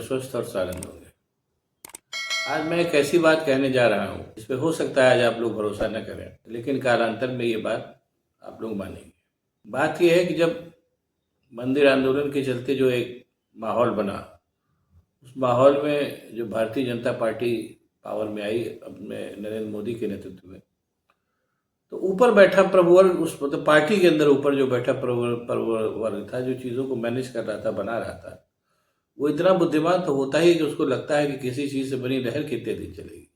स्वस्थ और सानंद होंगे। आज मैं एक ऐसी बात कहने जा रहा हूँ इस पे हो सकता है आज आप लोग भरोसा न करें, लेकिन कालांतर में ये बात आप लोग मानेंगे। बात यह है कि जब मंदिर आंदोलन के चलते जो एक माहौल बना, उस माहौल में जो भारतीय जनता पार्टी पावर में आई अपने नरेंद्र मोदी के नेतृत्व में, तो ऊपर बैठा प्रभुवर्ग, उस मतलब पार्टी के अंदर ऊपर जो बैठा प्रभुवर्ग था, जो चीज़ों को मैनेज कर रहा था, बना रहा था, वो इतना बुद्धिमान तो होता ही कि उसको लगता है कि किसी चीज़ से बनी लहर कितने दिन चलेगी।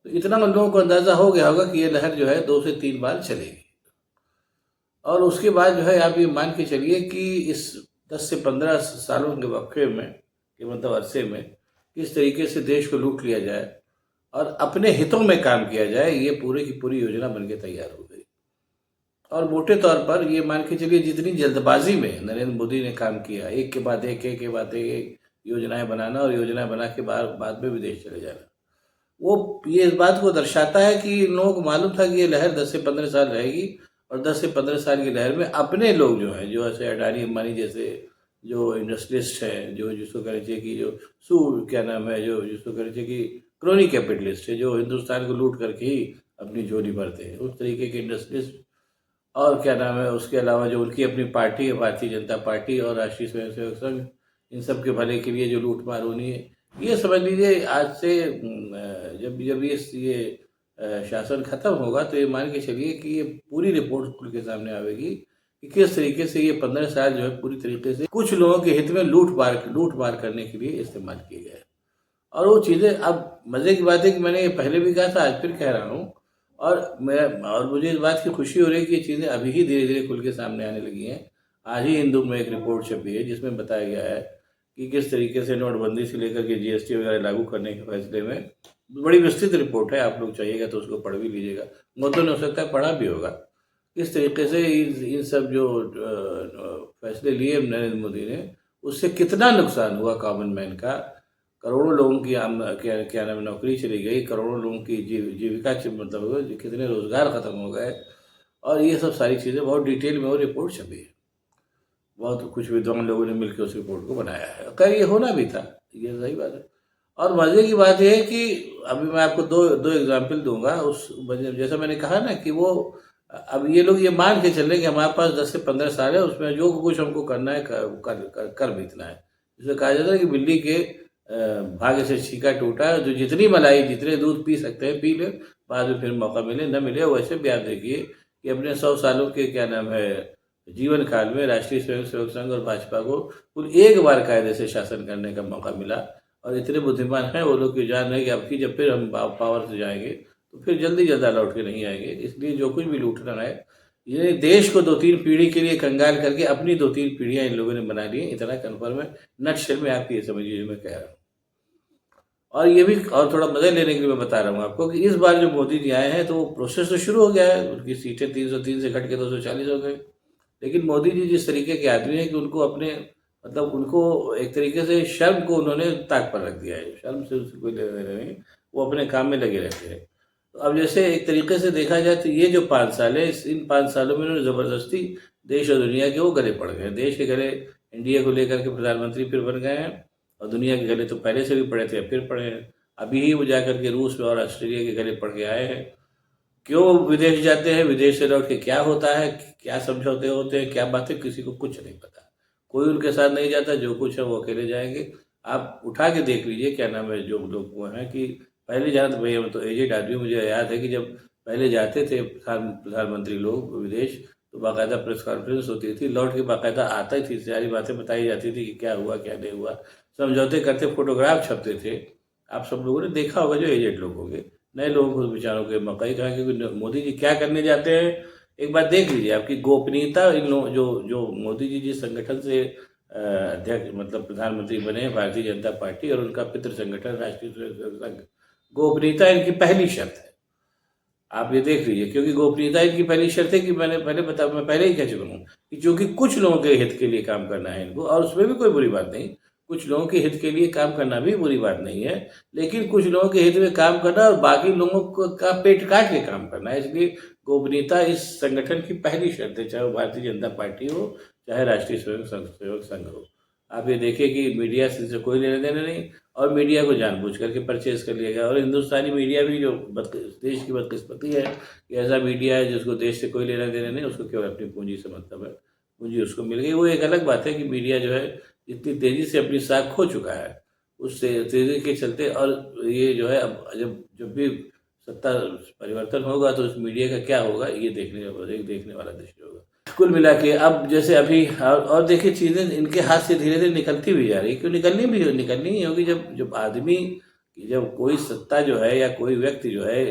तो इतना लोगों को अंदाज़ा हो गया होगा कि ये लहर जो है 2 से 3 बार चलेगी, और उसके बाद जो है आप ये मान के चलिए कि इस 10 से 15 सालों के वक्फे में, के मतलब अरसे में, किस तरीके से देश को लूट लिया जाए और अपने हितों में काम किया जाए, ये पूरी की पूरी योजना बन के तैयार हो गई। और मोटे तौर पर ये मान के चलिए जितनी जल्दबाजी में नरेंद्र मोदी ने काम किया, एक के बाद एक योजनाएं बनाना और योजनाएं बना के बाद में विदेश चले जाना, वो ये इस बात को दर्शाता है कि इन लोगों को मालूम था कि ये लहर 10 से 15 साल रहेगी, और 10 से 15 साल की लहर में अपने लोग जो हैं, जो ऐसे अडानी अंबानी जैसे जो इंडस्ट्रियलिस्ट हैं, जो जिसको कहना चाहिए कि जो क्या नाम है, जो जिसको कहना चाहिए कि क्रोनी कैपिटलिस्ट है, जो हिंदुस्तान को लूट करके ही अपनी झोली भरते हैं, उस तरीके के इंडस्ट्रियलिस्ट, और क्या नाम है, उसके अलावा जो उनकी अपनी पार्टी है भारतीय जनता पार्टी और राष्ट्रीय स्वयंसेवक संघ, इन सब के भले के लिए जो लूट मार होनी है, ये समझ लीजिए आज से जब जब ये शासन खत्म होगा तो ये मान के चलिए कि ये पूरी रिपोर्ट खुल के सामने आवेगी कि किस तरीके से ये 15 साल जो है पूरी तरीके से कुछ लोगों के हित में लूट मार करने के लिए इस्तेमाल किए गए। और वो चीज़ें, अब मज़े की बात है कि मैंने ये पहले भी कहा था, आज फिर कह रहा हूँ, और मुझे इस बात की खुशी हो रही है कि ये चीज़ें अभी ही धीरे धीरे खुल के सामने आने लगी हैं। आज ही हिंदू में एक रिपोर्ट छपी है जिसमें बताया गया है कि किस तरीके से नोटबंदी से लेकर के जीएसटी वगैरह लागू करने के फैसले में, बड़ी विस्तृत रिपोर्ट है, आप लोग चाहिएगा तो उसको पढ़ भी लीजिएगा, मतलब हो सकता है पढ़ा भी होगा, किस तरीके से इन सब जो फैसले लिए नरेंद्र मोदी ने, उससे कितना नुकसान हुआ कॉमन मैन का, करोड़ों लोगों की क्या नाम नौकरी चली गई, करोड़ों लोगों की जीविका मतलब कितने रोजगार खत्म हो गए, और ये सब सारी चीज़ें बहुत डिटेल में वो रिपोर्ट छपी है। बहुत कुछ विद्वान लोगों ने मिलकर उस रिपोर्ट को बनाया है। खैर ये होना भी था, ये सही बात है। और मज़े की बात यह है कि अभी मैं आपको दो एग्जाम्पल दूंगा। उस जैसा मैंने कहा ना कि वो अब ये लोग ये मान के चल रहे हैं कि हमारे पास 10 से 15 साल है, उसमें जो कुछ हमको करना है कर बीतना है। जिसे कहा जाता है कि बिल्ली के भाग्य से छीका टूटा, जो जितनी मलाई जितने दूध पी सकते हैं पी ले, बाद में फिर मौका मिले न मिले। वैसे भी आप देखिए कि अपने 100 सालों के क्या नाम है जीवन काल में राष्ट्रीय स्वयंसेवक संघ और भाजपा को कुल एक बार कायदे से शासन करने का मौका मिला, और इतने बुद्धिमान हैं वो लोग की जान है कि अब की जब फिर हम पावर से जाएंगे तो फिर जल्दी लौट के नहीं आएंगे। इसलिए जो कुछ भी लूटना है, ये देश को 2-3 पीढ़ी के लिए कंगाल करके अपनी 2-3 पीढ़ियां इन लोगों ने बना ली। इतना कन्फर्म है, नटशेल में आपकी ये समझिए मैं कह रहा हूँ। और ये भी और थोड़ा मजे लेने के लिए मैं बता रहा हूँ आपको कि इस बार जो मोदी जी आए हैं तो वो प्रोसेस तो शुरू हो गया है, उनकी सीटें 303 से घट के 240 हो गई। लेकिन मोदी जी जिस तरीके के आदमी हैं कि उनको अपने मतलब उनको एक तरीके से शर्म को उन्होंने ताक पर रख दिया है, शर्म से उससे कोई लेना देना नहीं, वो अपने काम में लगे रहते हैं। तो अब जैसे एक तरीके से देखा जाए तो ये जो 5 साल है, इन 5 सालों में उन्होंने ज़बरदस्ती देश और दुनिया के वो गले पड़ गए। देश के गले इंडिया को लेकर के प्रधानमंत्री फिर बन गए हैं, और दुनिया के गले तो पहले से भी पड़े थे, फिर पड़े हैं। अभी ही वो जाकर के रूस में और ऑस्ट्रेलिया के गले पड़ के आए हैं। क्यों विदेश जाते हैं, विदेश से लौट के क्या होता है, क्या समझौते होते हैं, क्या बातें, किसी को कुछ नहीं पता। कोई उनके साथ नहीं जाता, जो कुछ है वो अकेले जाएंगे। आप उठा के देख लीजिए क्या नाम है जो लोग वो हैं कि पहले जहाँ तो भैया तो एजेड आदमी, मुझे याद है कि जब पहले जाते थे प्रधानमंत्री लोग विदेश, तो बाकायदा प्रेस कॉन्फ्रेंस होती थी, लौट के बाकायदा आता ही थी, सारी बातें बताई जाती थी कि क्या हुआ क्या नहीं हुआ, समझौते करते, फोटोग्राफ छपते थे। आप सब लोगों ने देखा होगा जो एजेड लोग होंगे, नए लोगों को बेचारों के मौका ही कहा, क्योंकि मोदी जी क्या करने जाते हैं एक बार देख लीजिए। आपकी गोपनीयता, इन लोग जो मोदी जी जिस संगठन से अध्यक्ष मतलब प्रधानमंत्री बने हैं, भारतीय जनता पार्टी और उनका पितृ संगठन राष्ट्रीय स्वयंसेवक संघ, गोपनीयता इनकी पहली शर्त है। आप ये देख लीजिए, क्योंकि गोपनीयता इनकी पहली शर्त है कि मैं पहले ही कह चुका हूँ कि क्योंकि कुछ लोगों के हित के लिए काम करना है इनको, और उसमें भी कोई बुरी बात नहीं, कुछ लोगों के हित के लिए काम करना भी बुरी बात नहीं है, लेकिन कुछ लोगों के हित में काम करना और बाकी लोगों का पेट काट के काम करना है। इसलिए गोपनीयता इस संगठन की पहली शर्त है, चाहे वो भारतीय जनता पार्टी हो, चाहे राष्ट्रीय स्वयंसेवक संघ हो। आप ये देखिए कि मीडिया से कोई लेना देना नहीं, और मीडिया को जानबूझ करके परचेज कर लिया गया। और हिंदुस्तानी मीडिया भी जो देश की बदकिस्मती है कि ऐसा मीडिया है जिसको देश से कोई लेना देना नहीं, उसको केवल अपनी पूंजी से मतलब है, पूंजी उसको मिल गई। वो एक अलग बात है कि मीडिया जो है इतनी तेज़ी से अपनी साख खो चुका है, उससे तेज़ी के चलते। और ये जो है अब जब जब भी सत्ता परिवर्तन होगा तो उस मीडिया का क्या होगा, ये देखने वाला दृश्य होगा। कुल मिला के अब जैसे अभी और देखिए चीज़ें इनके हाथ से धीरे धीरे निकलती भी जा रही है, क्यों निकलनी ही होगी। जब जब आदमी जब कोई सत्ता जो है या कोई व्यक्ति जो है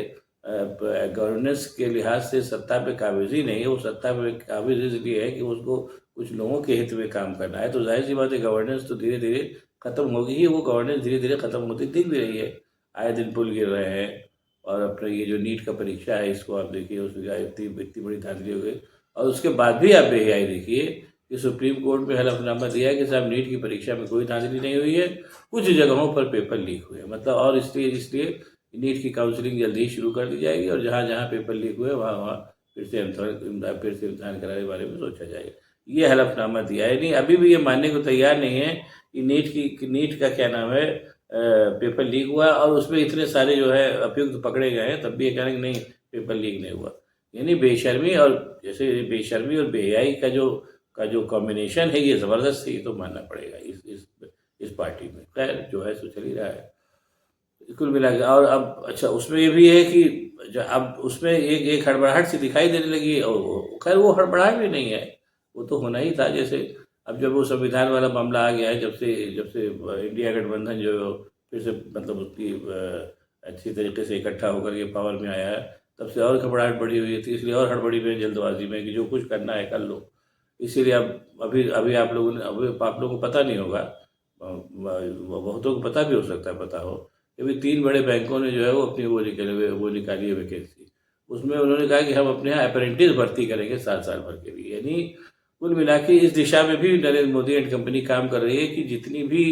गवर्नेंस के लिहाज से सत्ता पे काबिज ही नहीं है, वो सत्ता पे काबिज इसलिए है कि उसको कुछ लोगों के हित में काम करना है, तो जाहिर सी बात है गवर्नेंस तो धीरे धीरे खत्म होगी ही। वो गवर्नेंस धीरे धीरे खत्म होती दिख भी रही है, आए दिन पुल गिर रहे हैं। और अपने ये जो नीट का परीक्षा है, इसको आप देखिए, उसमें इतनी बड़ी धांधली हो गई। और उसके बाद भी आप बेहयाई देखिए कि सुप्रीम कोर्ट में हलफनामा दिया है कि साहब नीट की परीक्षा में कोई धांधली नहीं हुई है, कुछ जगहों पर पेपर लीक हुए, मतलब। और इसलिए इसलिए नीट की काउंसलिंग जल्दी ही शुरू कर दी जाएगी, और जहाँ जहाँ पेपर लीक हुए वहाँ वहाँ फिर से इम्तहान कराने के बारे में सोचा जाएगा। ये हलफनामा दिया है। नहीं, अभी भी ये मानने को तैयार नहीं है कि नीट का क्या नाम है, पेपर लीक हुआ, और उसमें इतने सारे जो है अभियुक्त पकड़े गए हैं, तब भी ये कह रहे हैं कि नहीं, पेपर लीक नहीं हुआ। यानी बेशर्मी, और जैसे बेशर्मी और बेहयाई का जो कॉम्बिनेशन है, ये ज़बरदस्त है। ये तो मानना पड़ेगा इस पार्टी में। खैर जो है सो चल ही रहा है कुल मिला के। और अब अच्छा, उसमें ये भी है कि अब उसमें एक एक हड़बड़ाहट सी दिखाई देने लगी, और खैर वो हड़बड़ाहट भी नहीं है, वो तो होना ही था। जैसे अब जब वो संविधान वाला मामला आ गया है, जब से इंडिया गठबंधन जो फिर से मतलब उसकी अच्छी तरीके से इकट्ठा होकर के पावर में आया है, तब से और घबराहट बढ़ी हुई थी। इसलिए और हड़बड़ी में, जल्दबाजी में, कि जो कुछ करना है कर लो। इसीलिए अब अभी अभी आप लोगों को पता नहीं होगा, बहुतों को पता भी हो सकता है, पता हो कि अभी 3 बड़े बैंकों ने जो है वो अपनी वो निकाली है वैकेंसी। उसमें उन्होंने कहा कि हम अपने यहाँ अप्रेंटिस भर्ती करेंगे 7 साल भर के लिए। यानी कुल मिला के इस दिशा में भी नरेंद्र मोदी एंड कंपनी काम कर रही है कि जितनी भी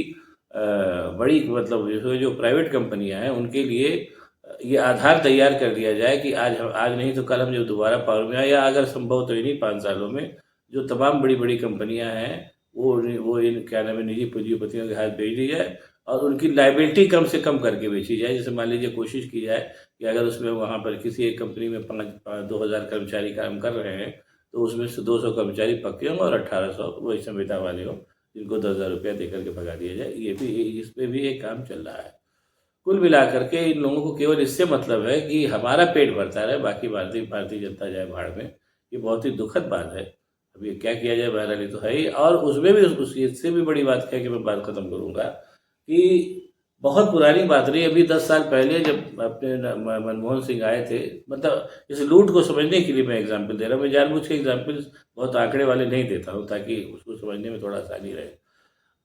बड़ी, मतलब जो प्राइवेट कंपनियां हैं, उनके लिए ये आधार तैयार कर दिया जाए कि आज नहीं तो कल हम जब दोबारा पावर में आए, या अगर संभव तो इन्हीं 5 सालों में जो तमाम बड़ी बड़ी कंपनियां हैं वो इन क्या नाम है, निजी पूंजीपतियों के हाथ भेज दी जाए, और उनकी लाइबिलिटी कम से कम करके बेची जाए। जैसे मान लीजिए कोशिश की जाए कि अगर उसमें वहाँ पर किसी एक कंपनी में 2,000 कर्मचारी काम कर रहे हैं, तो उसमें से 200 कर्मचारी पक्के हों और 1,800 वही संविदा वाले हों, जिनको 10,000 रुपया दे करके भगा दिया जाए। ये भी, इस पे भी एक काम चल रहा है। कुल मिलाकर के इन लोगों को केवल इससे मतलब है कि हमारा पेट भरता रहे, बाकी भारतीय जनता जाए भाड़ में। ये बहुत ही दुखद बात है। अब ये क्या किया जाए, बहरहाल ये तो है ही। और उसमें भी इससे भी बड़ी बात क्या है कि मैं बात खत्म करूँगा कि बहुत पुरानी बात रही, अभी 10 साल पहले जब अपने मनमोहन सिंह आए थे, मतलब इस लूट को समझने के लिए मैं एग्जाम्पल दे रहा हूँ। मैं जानबूझ के एग्जाम्पल बहुत आंकड़े वाले नहीं देता हूँ, ताकि उसको समझने में थोड़ा आसानी रहे।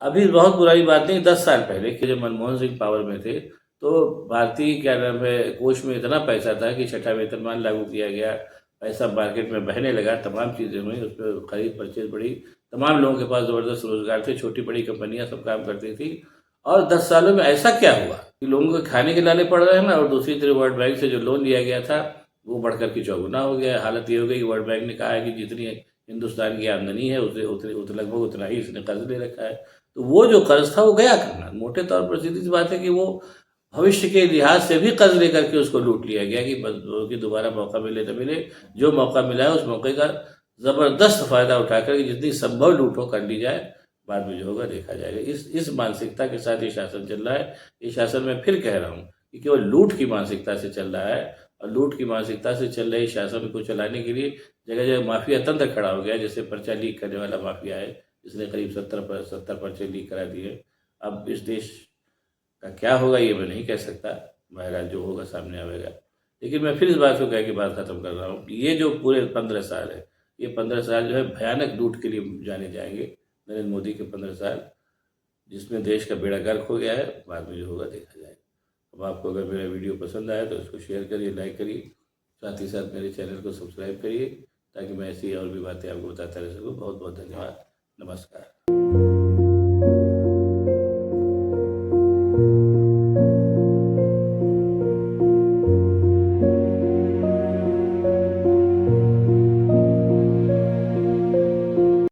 अभी बहुत पुरानी बात नहीं, 10 साल पहले कि जब मनमोहन सिंह पावर में थे, तो भारतीय क्या नाम है कोष में इतना पैसा था कि छठा वेतनमान लागू किया गया, पैसा मार्केट में बहने लगा, तमाम चीज़ें हुई, उस पर खरीद परचेज बढ़ी, तमाम लोगों के पास ज़बरदस्त रोजगार थे, छोटी बड़ी कंपनियां सब काम करती थी। और 10 सालों में ऐसा क्या हुआ कि लोगों को खाने के लाले पड़ रहे हैं ना, और दूसरी तरफ वर्ल्ड बैंक से जो लोन लिया गया था वो बढ़कर के चौगुना हो गया। हालत ये हो गई कि वर्ल्ड बैंक ने कहा है कि जितनी हिंदुस्तान की आमदनी है उसे लगभग उतना ही इसने कर्ज ले रखा है। तो वो जो कर्ज था वो गया करना, मोटे तौर पर सीधी सी बात है कि वो भविष्य के लिहाज से भी कर्ज लेकर के उसको लूट लिया गया कि दोबारा मौका मिले न मिले, जो मौका मिला है उस मौके का ज़बरदस्त फ़ायदा उठाकर के जितनी संभव लूट हो कर ली जाए, बाद में जो होगा देखा जाएगा। इस मानसिकता के साथ ये शासन चल रहा है। ये शासन मैं फिर कह रहा हूँ कि केवल लूट की मानसिकता से चल रहा है, और लूट की मानसिकता से चल रही शासन को चलाने के लिए जगह जगह माफिया तंत्र खड़ा हो गया है। जैसे पर्चा लीक करने वाला माफिया है, इसने करीब 70 पर्चे लीक करा दिए। अब इस देश का क्या होगा ये मैं नहीं कह सकता, बहरहाल जो होगा सामने आएगा। लेकिन मैं फिर इस बात को कह के बात खत्म कर रहा हूँ, ये जो पूरे 15 साल है, ये 15 साल जो है भयानक लूट के लिए जाने जाएंगे। नरेंद्र मोदी के 15 साल, जिसमें देश का बेड़ा गर्क हो गया है, बाद में जो होगा देखा जाएगा। अब आपको अगर मेरा वीडियो पसंद आया तो इसको शेयर करिए, लाइक करिए, साथ ही साथ मेरे चैनल को सब्सक्राइब करिए, ताकि मैं ऐसी और भी बातें आपको बताता रह सकूँ। बहुत बहुत धन्यवाद, नमस्कार।